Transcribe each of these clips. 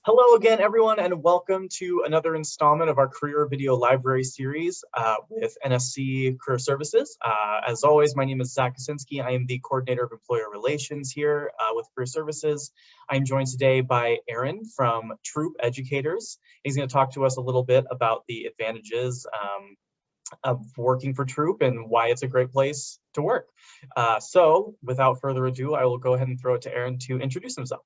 Hello again, everyone, and welcome to another installment of our Career Video Library series with NSC Career Services. As always, my name is Zach Kaczynski. I am the Coordinator of Employer Relations here with Career Services. I'm joined today by Aaron from Troop Educators. He's going to talk to us a little bit about the advantages of working for Troop and why it's a great place to work. So without further ado, I will go ahead and throw it to Aaron to introduce himself.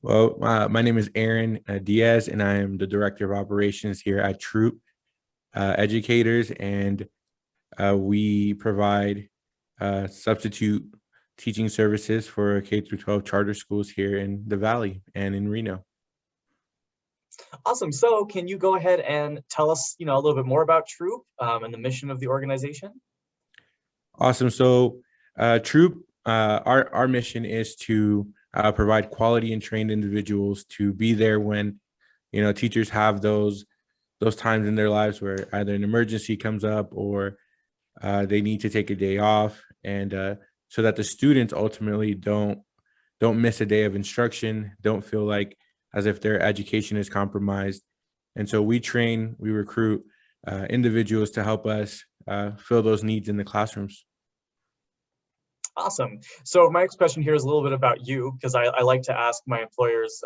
Well, my name is Aaron Diaz, and I am the Director of Operations here at Troop Educators, and we provide substitute teaching services for K-12 charter schools here in the Valley and in Reno. Awesome. So can you go ahead and tell us, a little bit more about Troop and the mission of the organization? Awesome. So Troop, our mission is to provide quality and trained individuals to be there when, teachers have those times in their lives where either an emergency comes up or they need to take a day off, and so that the students ultimately don't miss a day of instruction, don't feel like as if their education is compromised. And so we recruit individuals to help us fill those needs in the classrooms. Awesome. So my next question here is a little bit about you, because I like to ask my employers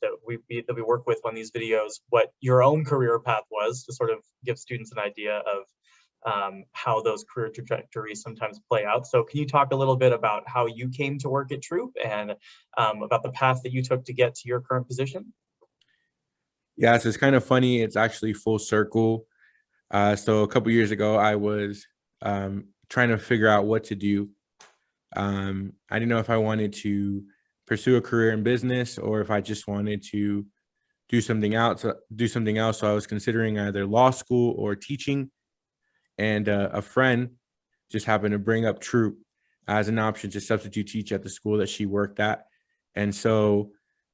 that we work with on these videos what your own career path was, to sort of give students an idea of how those career trajectories sometimes play out. So can you talk a little bit about how you came to work at Troop and about the path that you took to get to your current position? Yeah, so it's kind of funny. It's actually full circle. So a couple years ago, I was trying to figure out what to do. I didn't know if I wanted to pursue a career in business or if I just wanted to do something else. So I was considering either law school or teaching. And a friend just happened to bring up Troop as an option to substitute teach at the school that she worked at. And so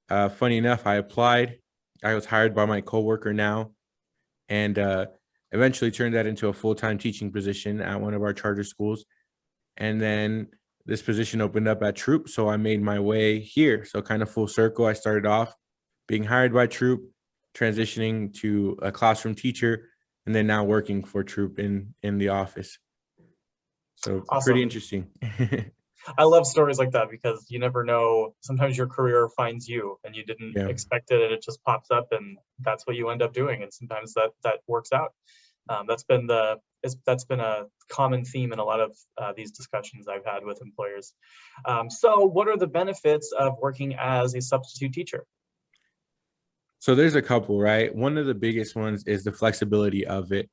funny enough, I applied. I was hired by my coworker now, and eventually turned that into a full-time teaching position at one of our charter schools. And then this position opened up at Troop, so I made my way here. So kind of full circle. I started off being hired by Troop, transitioning to a classroom teacher, and then now working for Troop in the office. So awesome. Pretty interesting. I love stories like that, because you never know. Sometimes your career finds you and you didn't expect it, and it just pops up, and that's what you end up doing. And sometimes that works out. That's been a common theme in a lot of these discussions I've had with employers. So what are the benefits of working as a substitute teacher? So there's a couple, right? One of the biggest ones is the flexibility of it,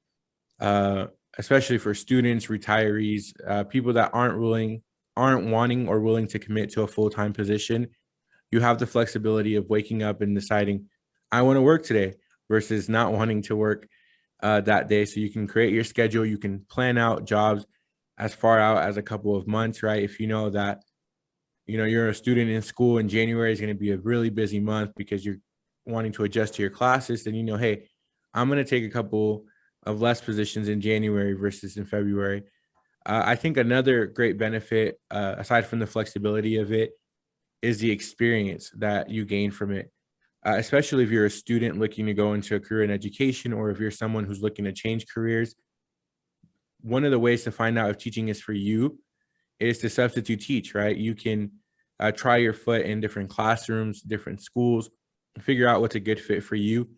especially for students, retirees, people that aren't wanting or willing to commit to a full-time position. You have the flexibility of waking up and deciding, I want to work today, versus not wanting to work that day. So you can create your schedule. You can plan out jobs as far out as a couple of months, right? If you know that, you're a student in school and January is going to be a really busy month because you're wanting to adjust to your classes, then hey, I'm going to take a couple of less positions in January versus in February. I think another great benefit, aside from the flexibility of it, is the experience that you gain from it. Especially if you're a student looking to go into a career in education, or if you're someone who's looking to change careers. One of the ways to find out if teaching is for you is to substitute teach, right? You can try your foot in different classrooms, different schools, figure out what's a good fit for you.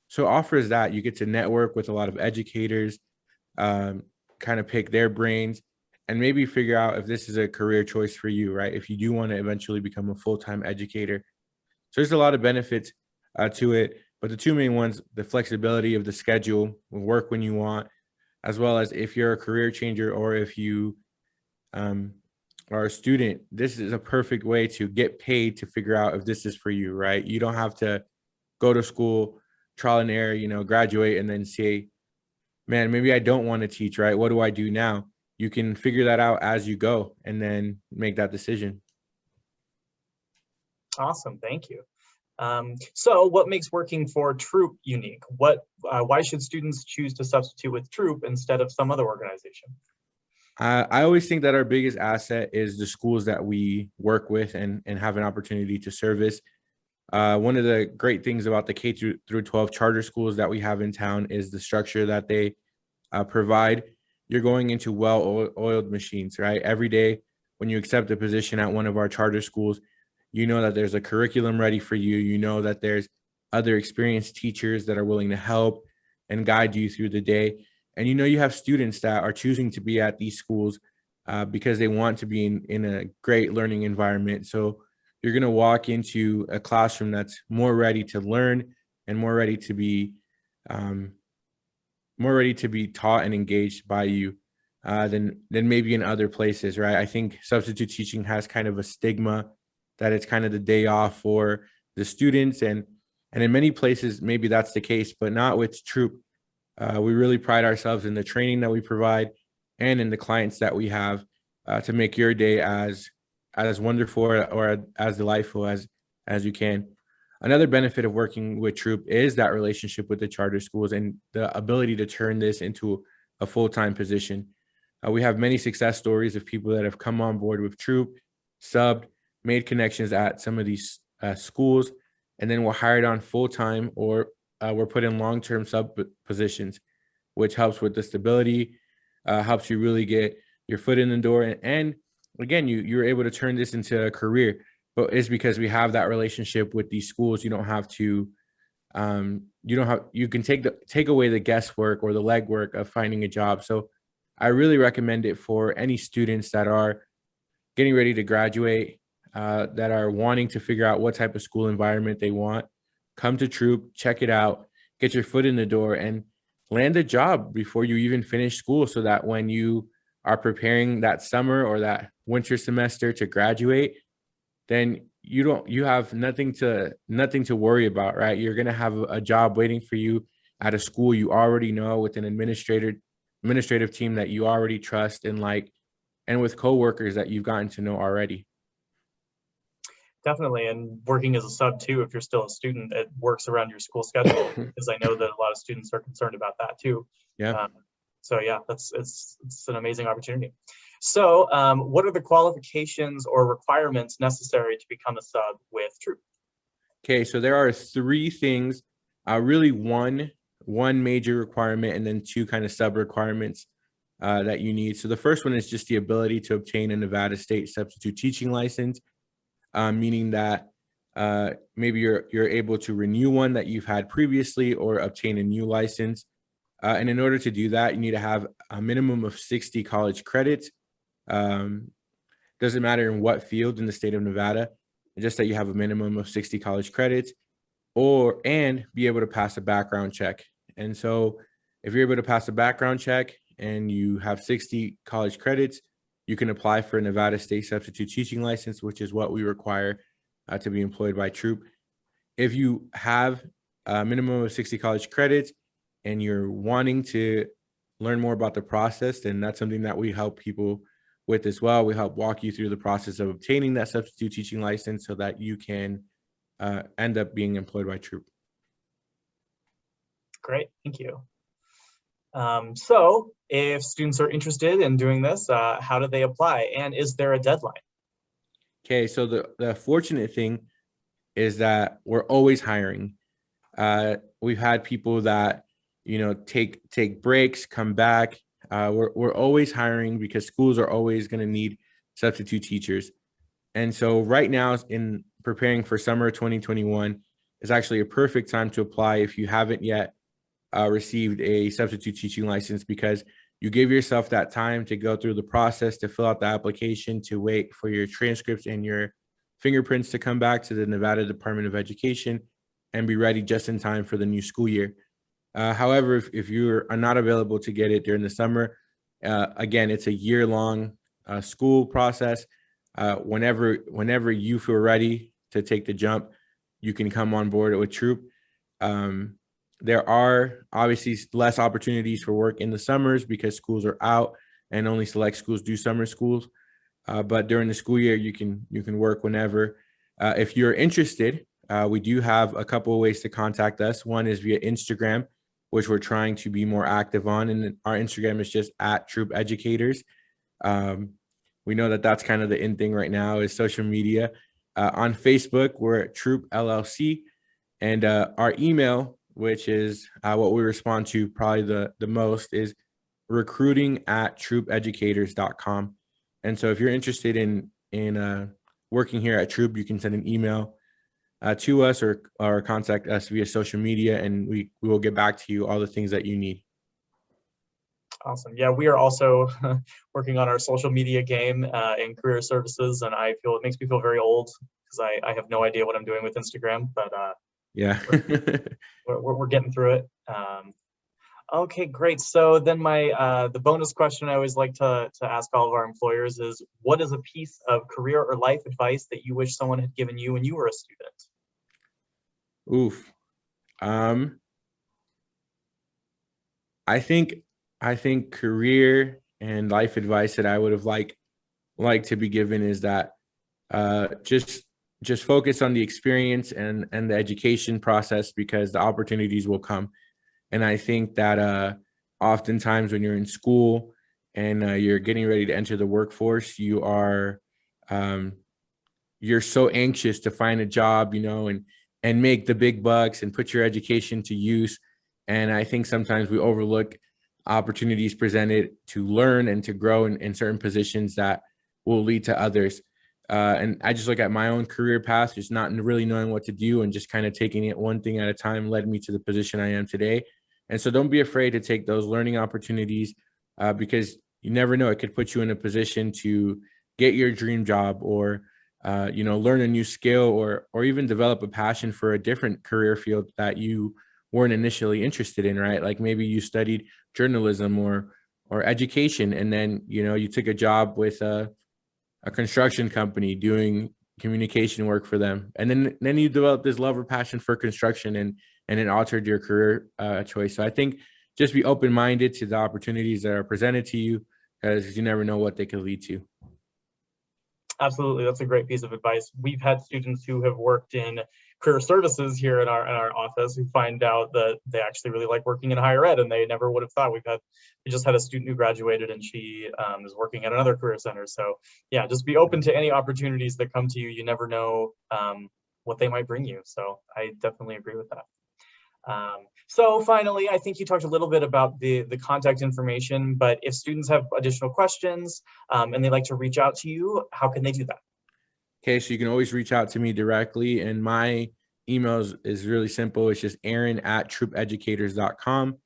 So it offers that you get to network with a lot of educators, kind of pick their brains, and maybe figure out if this is a career choice for you, right? If you do want to eventually become a full-time educator. So there's a lot of benefits to it, but the two main ones, the flexibility of the schedule, work when you want, as well as if you're a career changer or if you are a student, this is a perfect way to get paid to figure out if this is for you, right? You don't have to go to school, trial and error, graduate, and then say, man, maybe I don't want to teach, right? What do I do now? You can figure that out as you go and then make that decision. Awesome, thank you. So what makes working for Troop unique? Why should students choose to substitute with Troop instead of some other organization? I always think that our biggest asset is the schools that we work with and have an opportunity to service. One of the great things about the K through 12 charter schools that we have in town is the structure that they provide. You're going into well-oiled machines, right? Every day when you accept a position at one of our charter schools, you know that there's a curriculum ready for you. You know that there's other experienced teachers that are willing to help and guide you through the day. And you know you have students that are choosing to be at these schools because they want to be in a great learning environment. So you're going to walk into a classroom that's more ready to learn and more ready to be taught and engaged by you than maybe in other places, right? I think substitute teaching has kind of a stigma that it's kind of the day off for the students, and in many places maybe that's the case, but not with Troop. We really pride ourselves in the training that we provide and in the clients that we have to make your day as wonderful or as delightful as you can. Another benefit of working with Troop is that relationship with the charter schools and the ability to turn this into a full-time position. We have many success stories of people that have come on board with Troop, subbed, made connections at some of these schools, and then were hired on full-time or were put in long-term sub positions, which helps with the stability, helps you really get your foot in the door. And again, you're able to turn this into a career, but it's because we have that relationship with these schools. You don't have to, you can take away the guesswork or the legwork of finding a job. So I really recommend it for any students that are getting ready to graduate, that are wanting to figure out what type of school environment they want. Come to Troop, check it out, get your foot in the door, and land a job before you even finish school, so that when you are preparing that summer or that winter semester to graduate, then you have nothing to worry about, right? You're going to have a job waiting for you at a school you already know, with an administrative team that you already trust and like, and with coworkers that you've gotten to know already. Definitely, and working as a sub too, if you're still a student, it works around your school schedule, because I know that a lot of students are concerned about that too. Yeah. So yeah, it's an amazing opportunity. So what are the qualifications or requirements necessary to become a sub with Troop? Okay, so there are three things, really one major requirement and then two kind of sub requirements that you need. So the first one is just the ability to obtain a Nevada State substitute teaching license, meaning that maybe you're able to renew one that you've had previously or obtain a new license. And in order to do that, you need to have a minimum of 60 college credits. Doesn't matter in what field in the state of Nevada, just that you have a minimum of 60 college credits, and be able to pass a background check. And so if you're able to pass a background check and you have 60 college credits, you can apply for a Nevada State substitute teaching license, which is what we require to be employed by Troop. If you have a minimum of 60 college credits and you're wanting to learn more about the process, then that's something that we help people with as well. We help walk you through the process of obtaining that substitute teaching license so that you can end up being employed by Troop. Great, thank you. So if students are interested in doing this, how do they apply, and is there a deadline? Okay, so the fortunate thing is that we're always hiring. We've had people that, take breaks, come back. We're always hiring because schools are always going to need substitute teachers. And so right now, in preparing for summer 2021, is actually a perfect time to apply if you haven't yet received a substitute teaching license, because you give yourself that time to go through the process, to fill out the application, to wait for your transcripts and your fingerprints to come back to the Nevada Department of Education, and be ready just in time for the new school year. However, if you are not available to get it during the summer, again, it's a year-long school process. Whenever you feel ready to take the jump, you can come on board with Troop. There are obviously less opportunities for work in the summers because schools are out and only select schools do summer schools. But during the school year, you can work whenever. If you're interested, we do have a couple of ways to contact us. One is via Instagram, which we're trying to be more active on. And our Instagram is just @TroopEducators. We know that that's kind of the in thing right now, is social media. On Facebook, we're at Troop LLC. And our email, which is what we respond to probably the most, is recruiting@troopeducators.com. And so if you're interested in working here at Troop, you can send an email to us or contact us via social media, and we will get back to you all the things that you need. Awesome. Yeah, we are also working on our social media game in career services, and I feel it makes me feel very old because I have no idea what I'm doing with Instagram, but yeah, we're getting through it. Okay, great. So then the bonus question I always like to ask all of our employers is, what is a piece of career or life advice that you wish someone had given you when you were a student? Oof. I think career and life advice that I would have liked to be given is that just focus on the experience and the education process, because the opportunities will come. And I think that oftentimes when you're in school and you're getting ready to enter the workforce, you're so anxious to find a job, and make the big bucks and put your education to use. And I think sometimes we overlook opportunities presented to learn and to grow in certain positions that will lead to others. And I just look at my own career path, just not really knowing what to do and just kind of taking it one thing at a time led me to the position I am today. And so don't be afraid to take those learning opportunities because you never know, it could put you in a position to get your dream job or learn a new skill or even develop a passion for a different career field that you weren't initially interested in, right? Like maybe you studied journalism or education, and then you took a job with a construction company doing communication work for them, and then you develop this love or passion for construction, and it altered your career choice. So I think just be open-minded to the opportunities that are presented to you, because you never know what they could lead to. Absolutely, that's a great piece of advice. We've had students who have worked in career services here in our office who find out that they actually really like working in higher ed, and they never would have thought. We just had a student who graduated, and she is working at another career center. So yeah, just be open to any opportunities that come to you. You never know what they might bring you. So I definitely agree with that. So finally, I think you talked a little bit about the contact information, but if students have additional questions and they'd like to reach out to you, how can they do that? Okay, so you can always reach out to me directly, and my email is really simple. It's just aaron@troopeducators.com.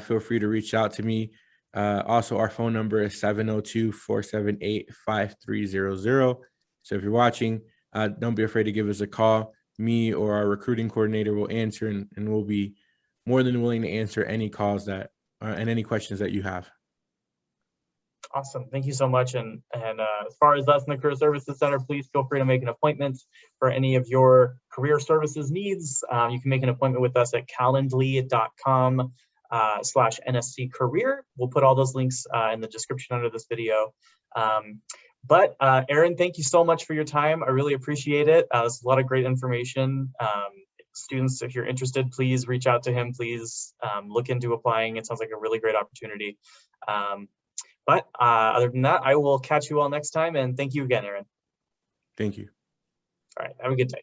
Feel free to reach out to me. Also, our phone number is 702-478-5300. So if you're watching, don't be afraid to give us a call. Me or our recruiting coordinator will answer, and we'll be more than willing to answer any calls and any questions that you have. Awesome. Thank you so much. And as far as us in the Career Services Center, please feel free to make an appointment for any of your career services needs. You can make an appointment with us at calendly.com/NSC Career. We'll put all those links in the description under this video. But Aaron, thank you so much for your time. I really appreciate it. It's a lot of great information. Students, if you're interested, please reach out to him. Please look into applying. It sounds like a really great opportunity. But other than that, I will catch you all next time. And thank you again, Aaron. Thank you. All right. Have a good day.